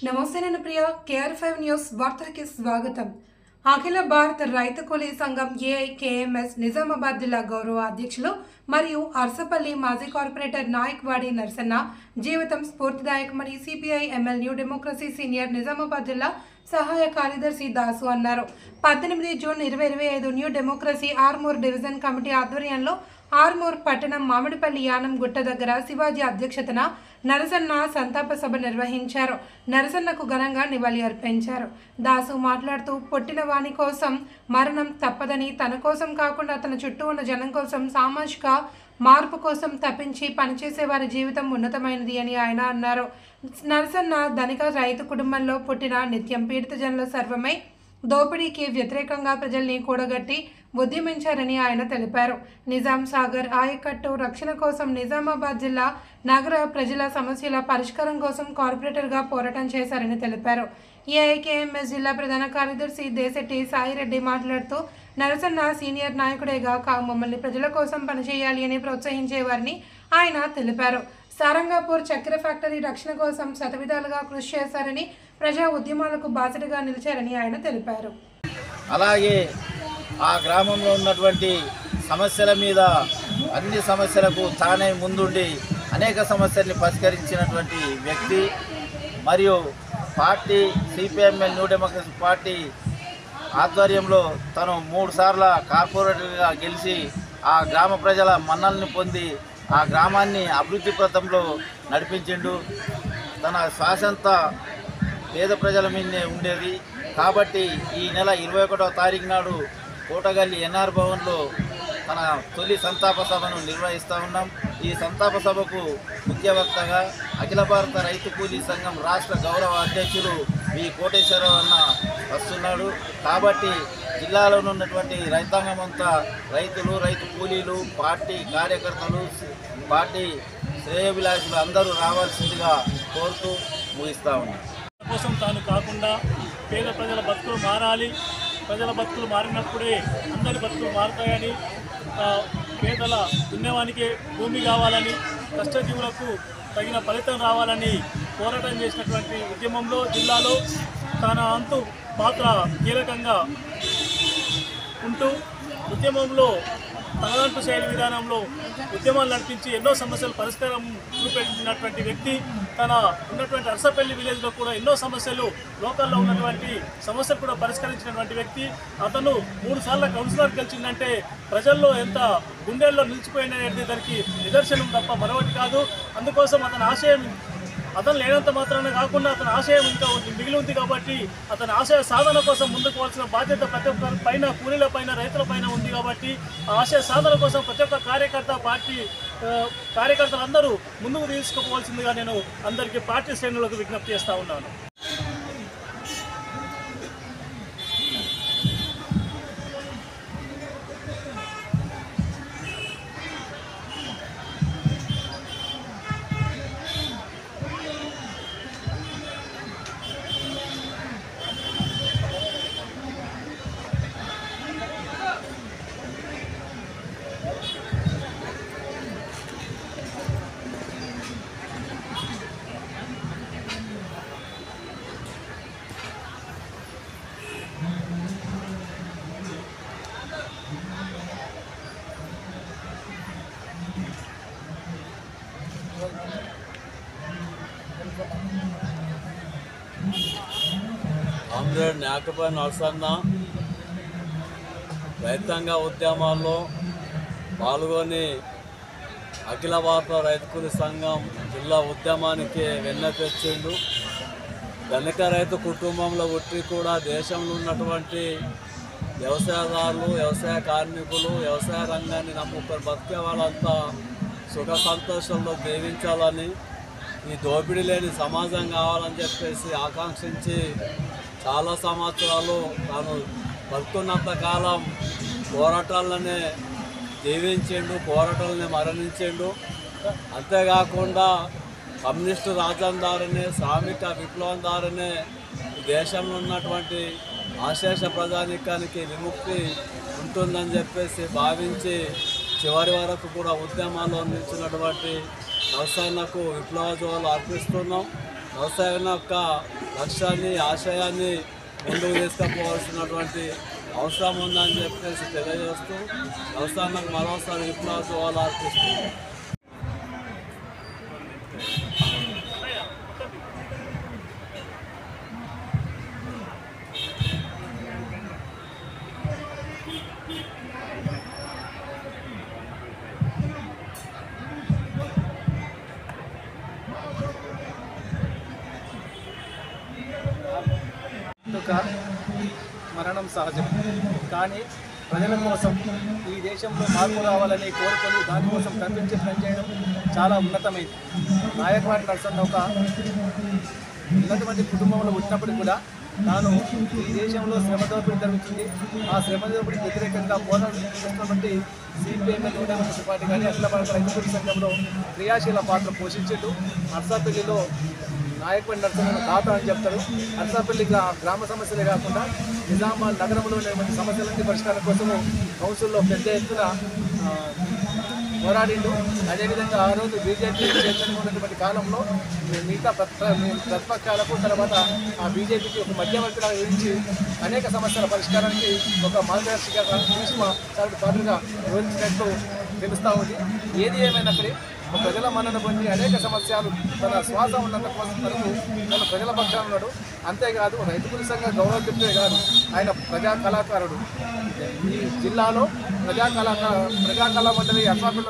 నమస్తే నేను Priya KR5 news వార్తలకి స్వాగతం. అఖిల భారత రైతు కూలీ సంఘం AIKMS నిజామాబాద్ జిల్లా గౌరవ అధ్యక్షులు మరియు అర్సపల్లి మాజీ కార్పొరేటర్ నాయక్వాడి నరసన్న జీవితం స్ఫూర్తిదాయకమని CPI ML new democracy senior Nizamabad జిల్లా సహాయ కార్యదర్శి దాసు అన్నారు. 18 June 2025 new democracy Armoor division committee ఆధ్వర్యంలో ఆర్మూర్ పట్టణం మామిడిపల్లి యానం గుట్ట దగ్గర శివాజీ అధ్యక్షతన నరసన్న సంతాప సభ నిర్వహించారు. నరసన్నకు ఘనంగా నివాళి అర్పించారు. దాసు మాట్లాడుతూ పుట్టిన వాని కోసం మరణం తప్పదని, తన కోసం కాకుండా తన చుట్టూ ఉన్న జనం కోసం సామాజిక మార్పు కోసం తప్పించి పనిచేసే వారి జీవితం ఉన్నతమైనది అని ఆయన అన్నారు. నరసన్న ధనిక రైతు కుటుంబంలో పుట్టిన నిత్యం పీడిత జనుల సర్వమై దోపిడీకి వ్యతిరేకంగా ప్రజల్ని కూడగట్టి ఉద్యమించారని ఆయన తెలిపారు. నిజాం సాగర్ ఆయకట్టు రక్షణ కోసం నిజామాబాద్ జిల్లా నగర ప్రజల సమస్యల పరిష్కారం కోసం కార్పొరేటర్గా పోరాటం చేశారని తెలిపారు. AIKMS జిల్లా ప్రధాన కార్యదర్శి దేశెట్టి సాయిరెడ్డి మాట్లాడుతూ నరసన్న సీనియర్ నాయకుడేగా మమ్మల్ని ప్రజల కోసం పనిచేయాలి అని ప్రోత్సహించేవారని ఆయన తెలిపారు. సారంగాపూర్ చక్కెర ఫ్యాక్టరీ రక్షణ కోసం శతవిధాలుగా కృషి చేశారని, ప్రజా ఉద్యమాలకు బాసటగా నిలిచారని ఆయన తెలిపారు. అలాగే ఆ గ్రామంలో ఉన్నటువంటి సమస్యల మీద అన్ని సమస్యలకు తానే ముందుండి అనేక సమస్యల్ని పరిష్కరించినటువంటి వ్యక్తి మరియు party CPIML new democracy party ఆధ్వర్యంలో తను 3 సార్ల కార్పొరేటర్గా గెలిచి ఆ గ్రామ ప్రజల మన్నల్ని పొంది ఆ గ్రామాన్ని అభివృద్ధి పథంలో నడిపించిండు. తన శ్వాసంతా పేద ప్రజల మీదనే ఉండేది కాబట్టి ఈ నెల 21వ తారీఖు నాడు కోటగల్లి NR భవన్లో తన తొలి సంతాప సభను నిర్వహిస్తూ ఉన్నాం. ఈ సంతాప సభకు ముఖ్య వక్తగా అఖిల భారత రైతు కూలీ సంఘం రాష్ట్ర గౌరవ అధ్యక్షులు వి కోటేశ్వరరావు అన్న వస్తున్నాడు. కాబట్టి జిల్లాలో ఉన్నటువంటి రైతాంగం అంతా రైతులు, రైతు కూలీలు, పార్టీ కార్యకర్తలు, పార్టీ శ్రేయోభిలాషులు అందరూ రావాల్సిందిగా కోరుతూ ముగిస్తూ ఉన్నాం. కోసం తాను కాకుండా పేద ప్రజల బతుకులు మారాలి, ప్రజల బతుకులు మారినప్పుడే అందరి బతుకులు మారుతాయని, పేదల పుణ్యవానికి భూమి కావాలని, కష్టజీవులకు తగిన ఫలితం రావాలని పోరాటం చేసినటువంటి ఉద్యమంలో జిల్లాలో తన అంతు పాత్ర కీలకంగా ఉంటూ ఉద్యమంలో తనదంటు శైలి విధానంలో ఉద్యమాలు నడిపించి ఎన్నో సమస్యలు పరిష్కారం చూపెట్టినటువంటి వ్యక్తి. తన ఉన్నటువంటి అర్సపల్లి విలేజ్లో కూడా ఎన్నో సమస్యలు, లోకల్లో ఉన్నటువంటి సమస్యలు కూడా పరిష్కరించినటువంటి వ్యక్తి. అతను 3 సార్ల కౌన్సిలర్ గెలిచిందంటే ప్రజల్లో ఎంత గుండెల్లో నిలిచిపోయినది దానికి నిదర్శనం తప్ప మరొకటి కాదు. అందుకోసం అతని ఆశయం అతను లేనంత మాత్రాన కాకుండా అతని ఆశయం ఇంకా మిగిలి ఉంది కాబట్టి అతని ఆశయ సాధన కోసం ముందుకు పోవాల్సిన బాధ్యత ప్రతి ఒక్కరి పైన, కూలీల పైన, రైతుల పైన ఉంది కాబట్టి ఆ ఆశయ సాధన కోసం ప్రతి ఒక్క కార్యకర్త, పార్టీ కార్యకర్తలందరూ ముందుకు తీసుకుపోవాల్సిందిగా నేను అందరికీ పార్టీ శ్రేణులకు విజ్ఞప్తి చేస్తూ ఉన్నాను. కామ్రేడ్ నాయకపల్లి నరసన్న రైతాంగ ఉద్యమాల్లో పాల్గొని అఖిల భారత రైతు కూలీ సంఘం జిల్లా ఉద్యమానికి వెన్న తెచ్చిండు. ధనిక రైతు కుటుంబంలో పుట్టి కూడా దేశంలో ఉన్నటువంటి వ్యవసాయదారులు, వ్యవసాయ కార్మికులు, వ్యవసాయ రంగాన్ని నమ్ముకొని బతికే వాళ్ళంతా సుఖ సంతోషంలో జీవించాలని, ఈ దోపిడీ లేని సమాజం కావాలని చెప్పేసి ఆకాంక్షించి చాలా సంవత్సరాలు తాను బతుకున్నంత కాలం పోరాటాలనే జీవించిండు, పోరాటాలనే మరణించిండు. అంతేకాకుండా కమ్యూనిస్టు రాజ్యం ద్వారానే, శ్రామిక విప్లవం ద్వారానే ఈ దేశంలో ఉన్నటువంటి ఆశేష ప్రజానీకానికి విముక్తి ఉంటుందని చెప్పేసి భావించి చివరి వరకు కూడా ఉద్యమాల్లో నిలిచినటువంటి నరసన్నకు విప్లవ జోలు అర్పిస్తున్నాం. వ్యవసాయం యొక్క లక్ష్యాన్ని ఆశయాన్ని ముందుకు తీసుకుపోవాల్సినటువంటి అవసరం ఉందని చెప్పేసి తెలియజేస్తూ వ్యవసాయానికి మరోసారి విప్లవ జోహార్లు అర్పిస్తుంది. మరణం సహజం, కానీ ప్రజల కోసం ఈ దేశంలో మార్పు రావాలని కోరుకొని దానికోసం కనిపించి పనిచేయడం చాలా ఉన్నతమైంది. నాయకవాడి నరసన్న ఒక ఉన్నతమైన కుటుంబంలో వచ్చినప్పుడు కూడా తాను ఈ దేశంలో శ్రమ దోపిడీ జరుగుతుంది, ఆ శ్రమ దోపిడీకి వ్యతిరేకంగా పోరాటం చేస్తున్నటువంటి సిపిఎంఎల్ పార్టీ కానీ అఖిల భారత రైతు సంఘంలో క్రియాశీల పాత్ర పోషించాడు. నర్సాపల్లిలో నాయకవాడి నరసన్న దాత అని చెప్తారు. నర్సాపల్లి గ్రామ సమస్యలే కాకుండా నిజామాబాద్ నగరంలో ఉన్నటువంటి సమస్యలన్నీ పరిష్కారం కోసము కౌన్సిల్లో పెద్ద ఎత్తున పోరాడిండు. అదేవిధంగా ఆ రోజు బీజేపీ చైర్మన్గా ఉన్నటువంటి కాలంలో మిగతా ప్రతిపక్షాలకు తర్వాత ఆ బీజేపీకి ఒక మధ్యవర్తిగా వివరించి అనేక సమస్యల పరిష్కారానికి ఒక మార్గదర్శిగా భీష్మ పాత్రగా వివరించినట్టు తెలుస్తూ ఉంది. ఏది ఏమైనప్పటికీ ప్రజల మన్నన పొంది అనేక సమస్యలు తన శ్వాస ఉన్నంత కోసం వరకు తన ప్రజల పక్షాన ఉన్నాడు. అంతేకాదు రైతు కూలీ సంఘ గౌరవత్తే కాదు, ఆయన ప్రజా కళాకారుడు. ఈ జిల్లాలో ప్రజా కళా మండలి అసెంబ్లీలో